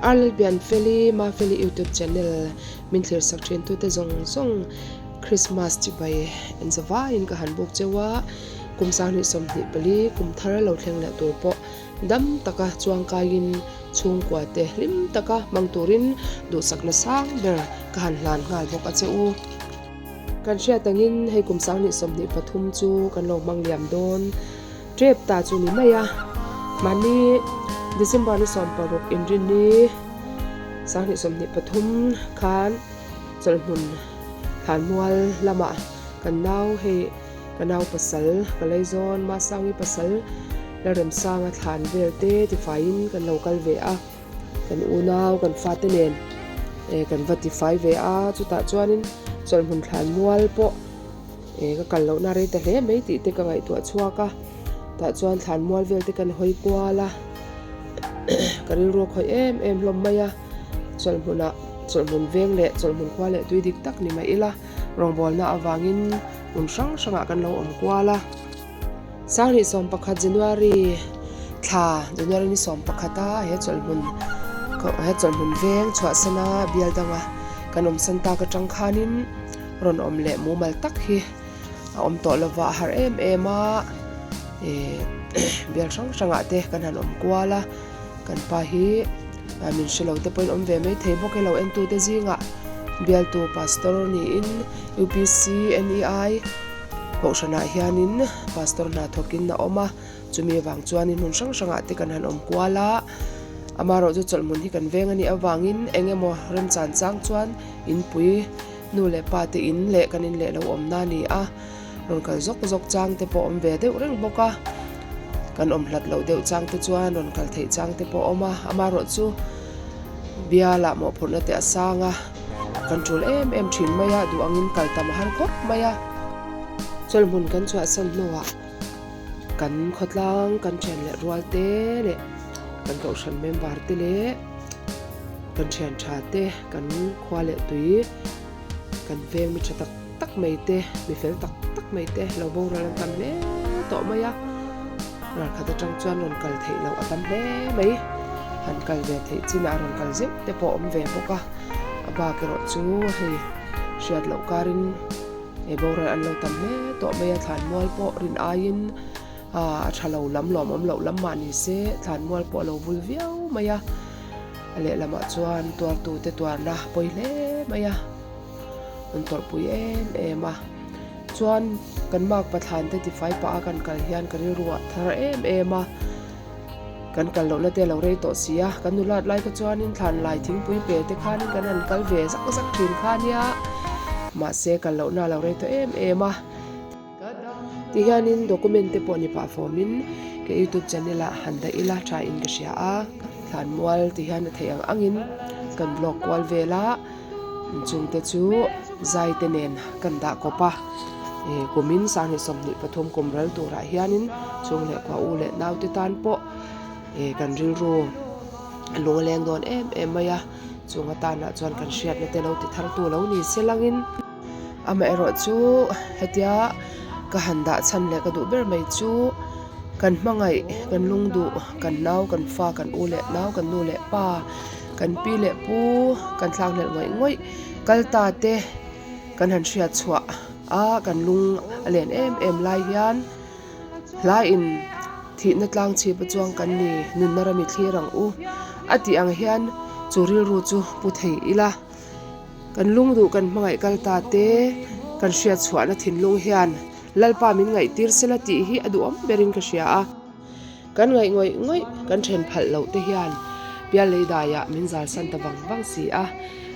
Arlebian Feli ma Feli YouTube channel min thlir sak thin tu te zong zong Christmas chi bai en zawa in ka han buk chewa kum sang ni som ni pali kum thar lo thleng la tur po dam taka chuang ka in chung kwa te lim taka mang turin du sakna sang ber ka han hlan ngal bok a cheu kan sia tangin hei kum sang ni som ni pathum chu kan lo mang liam don trep ta chu ni maya mani December ni som parok inrin ni sang ni som ni pathum khan chalmun khan mual lama kan nau he kan nau pasal kalai zon ma sangi pasal la rem sang a thlan velte ti fain kan local ve a kan unau kan fatenen kan vatify ve a chuta chuanin chalmun thlan mual po ka kal lo na re ta hle mei ti te ka ngai tu chuaka ta chuan thlan mual velte kan hoi kwala karil ro khoi em lom maya chalmun veng le chalmun kwa le tui dik tak ni mai ila rong bol na awangin sang sanga kan lo om kwala sang ni som pakhat January ni som pakhata he chalmun veng chwa sana bial danga kanom santa ka tangkhanin ron om le mu mal tak hi om to lova har ema bial sanga te kan han om kwala kan pa hi min shelo te point om ve mai thei bok elo en tu te zinga bial tu pastor ni in UPC NEI ho shana hianin pastor na thokin na oma chumi wang chuanin hun sanga te kan han om kwala amaro chu chalmun hi kan veng ani awangin engemo rem chan chang chuan in pui nu le pa te in le kanin le lo om na ni a ron kal zok chang te po om ve de reng boka kan om hlat lo deuh chang te chuan ron kal thei chang te po oma amaro chu biala mo phurna te asanga control em thin maya du angin kal tam har khop maya chalmun kan chwa san nowa kan khotlang kan chen le rual te le kan ko shan member te le kan chen tha te kan khwa le tui kan veng mi chatak tak mai te mi fel tak mai te lo bo ra tam le to maya ran khata tang chuan ron kal thei lo atam hle mai han kal ve thei china ron kal zeu te po om ve boka aba ke ro chu hei shiat lo karin e bo ra an lo tam hle to mai thlan mol po rin ain a thalo lam lom om lo lam ma ni se thlan mol po lo vul viau maya ale lama chuan tuar tu te tuar na poi hle maya an tor pui ema chuan kan mak pathan te ti fai pa kan kal hian kan ruwa thar ema kan kal lo na te lo rei to sia kan nulat lai ka chuan in thlan lai thing pui pe te khan kan an kal ve sak thin khania ma se kal lo na lo rei to ema ti hianin document te po ni pa formin ke YouTube channel a handa ila tha in ka sia a thlan mual ti hian theiang angin kan blog wal vela chung te chu zai te nen kan da ko pa kumin sang ni som ni pathum kumral tura hianin chung le kwa u le nau te tan po kan ril ro lo leng don em maya chunga ta na chuan kan hriat na te lo ti thar tu lo ni selangin ama ero chu hetia ka handa chan le ka du ber mai chu kan mangai kan lungdu kan nau kan fa kan u le nau kan nu le pa kan pi le pu kan thlang le ngoi kal ta te kan han hriat chua a kan lung alen em lai hian la in thi na tlang chi pa chuang kan ni nun na rami thlirang u ati ang hian churil ru chu pu thei ila kan lung du kan mangai kal ta te kan hria chhuah na thin lung hian lalpa min ngai tir sela ti hi adu om berin ka hria a kan ngai ngoi kan then phal lo te hian pia leidaya min zal san ta wang si a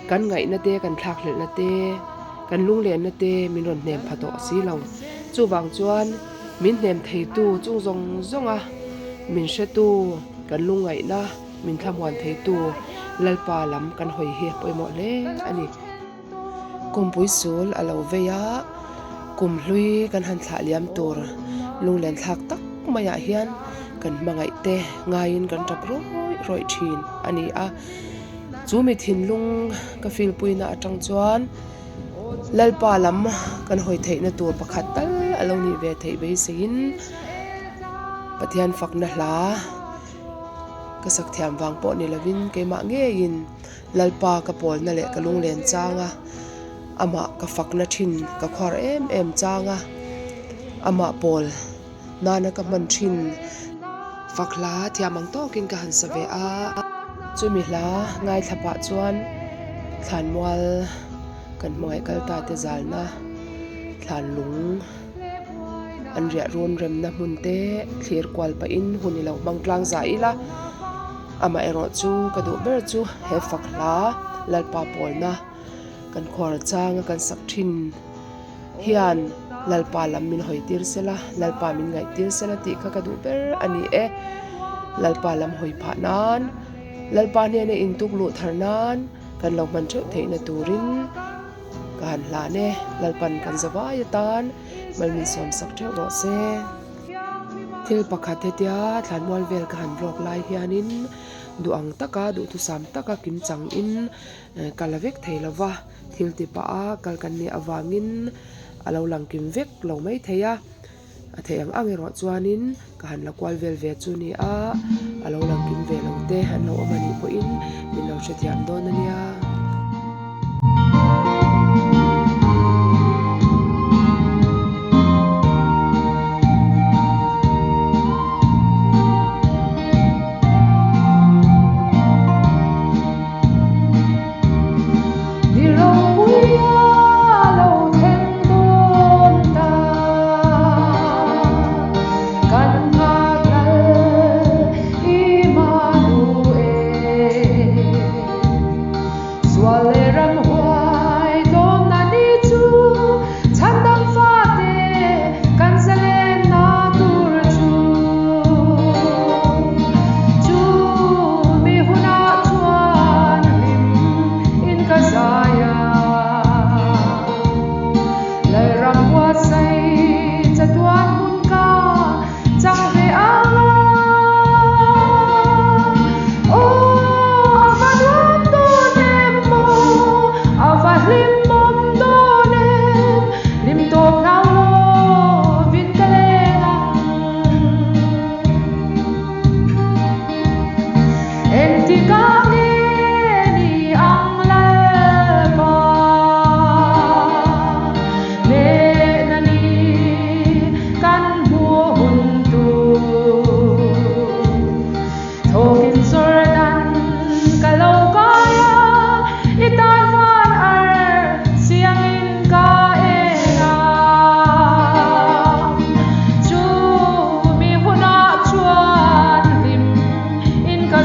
kan ngai na te kan thlak hlel na te kan lung len na te min ron nem phato si lo chu wang chuan min nem thei tu chung zong a min she tu kan lung ngai na min thamwan thei tu lalpa lam kan hoi hi poimo le ani kompui sul alo veya kum hlui kan han thla liam tur lung len thak tak maya hian kan mangai te ngain kan tap roi thin ani a chumi thin lung ka fil puina atang chuan lalpa lam kan hoi thei na tur pakhat tal alo ni ve thei be sein pathian fakna hla ka sak thiam wang po ni lovin ke ma nge in lalpa ka pol na le ka lung len changa ama ka fakna thin ka khwar em changa ama pol nana ka man thin fakla thiamang to kin ka han save a chumi hla ngai thapa chuan thlan mual kan mai kal ta te zalna thlan lung an ria ron rem na munte thlir kwal pa in hunilo mangtlang za ila ama ero chu ka du ber chu he fakla lalpa polna kan khwar changa kan sak thin hian lalpa lam min hoi tir sela lalpa min ngai tir sela ti kha ka du ber ani e lalpa lam hoi pha nan lalpa ne ne in tuk lu tharnan kan lo man theu theina turin kan la ne lalpan kan zawa yatan malmin som sak theu ro se thil pakhat hetia thlan mual vel ka han rok lai hianin du ang taka du tu sam taka kin chang in kalavek theilawa thil ti pa a kal kan ni awangin alo lang kim vek lo mai theya a theyang ang ero chuanin ka han la kwal vel ve chu ni a alo lang kim ve lo te han lo amani po in min lo che thiam don ania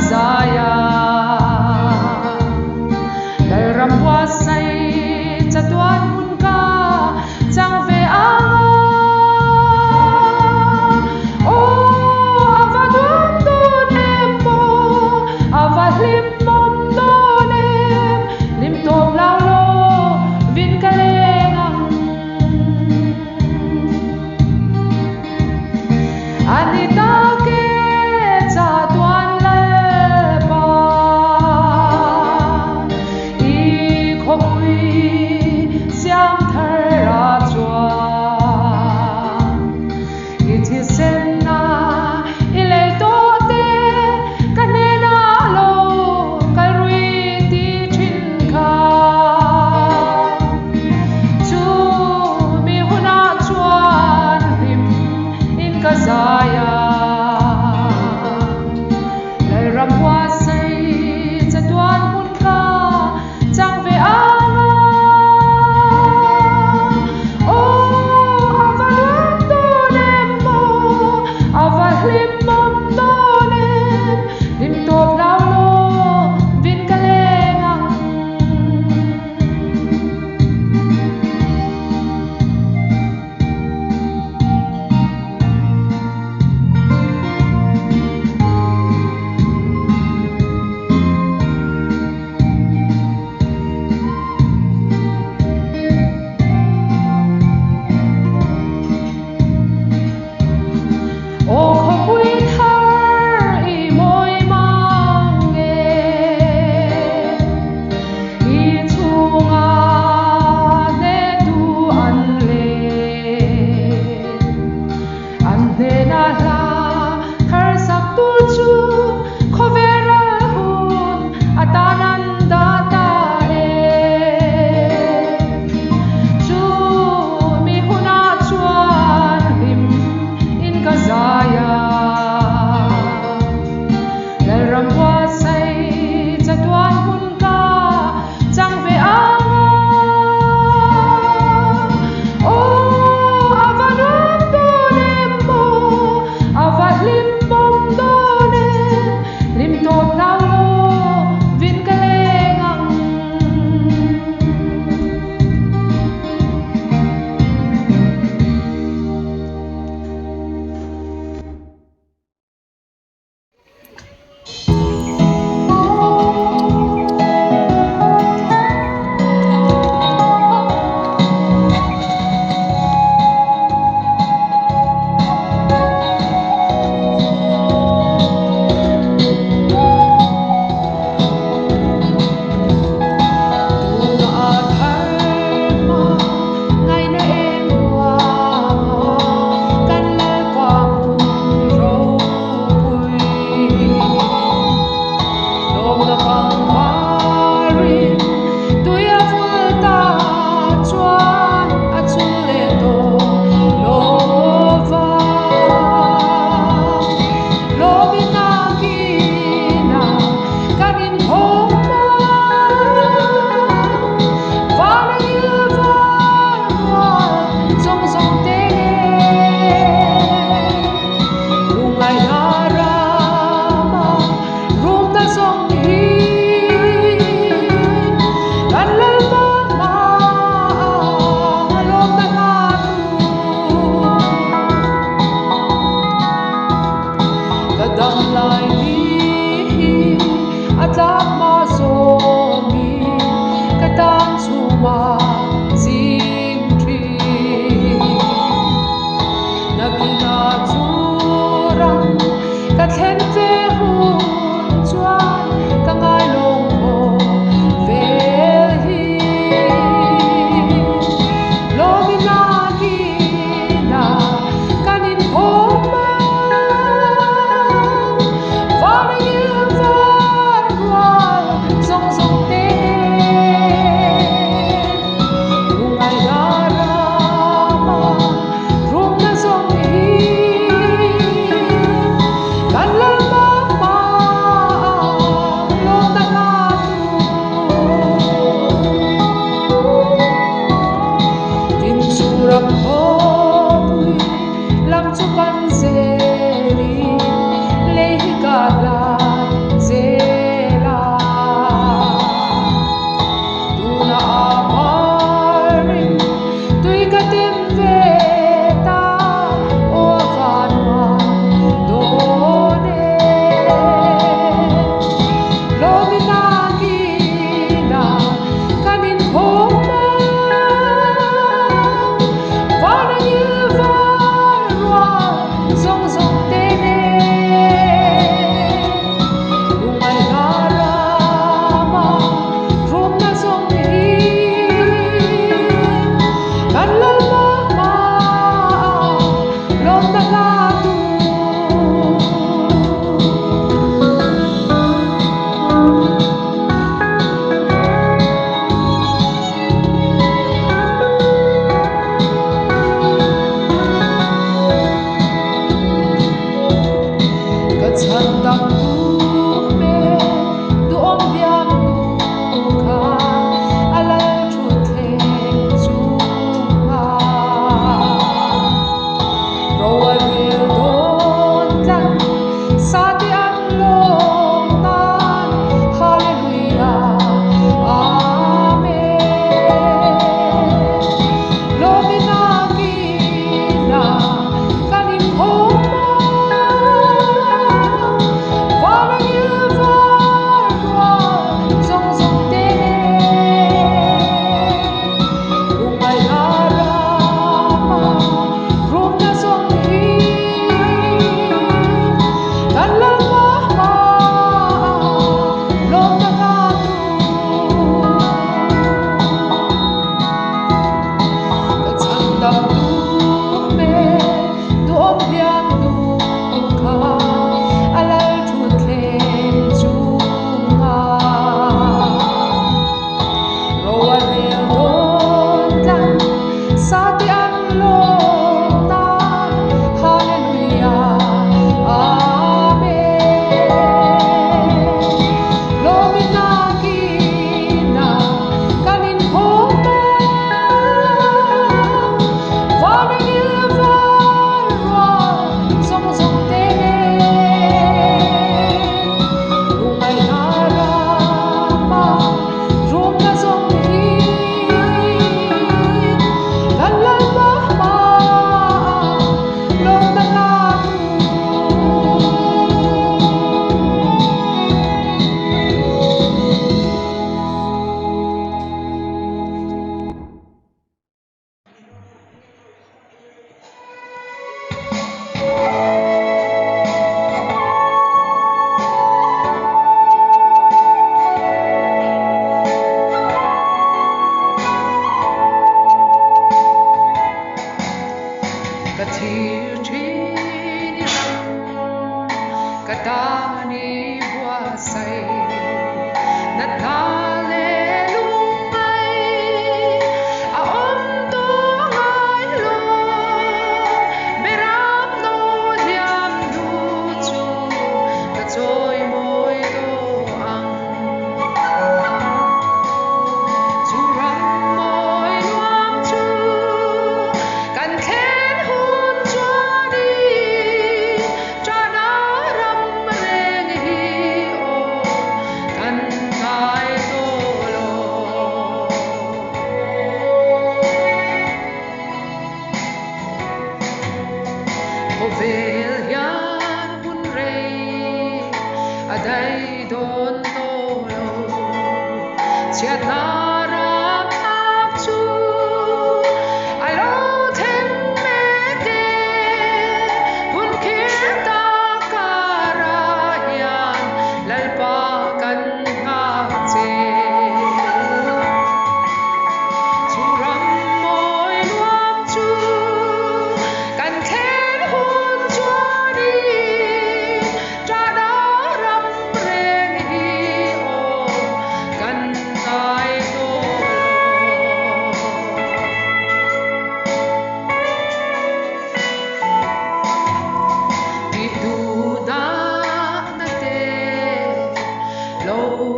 Zaya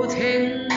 theng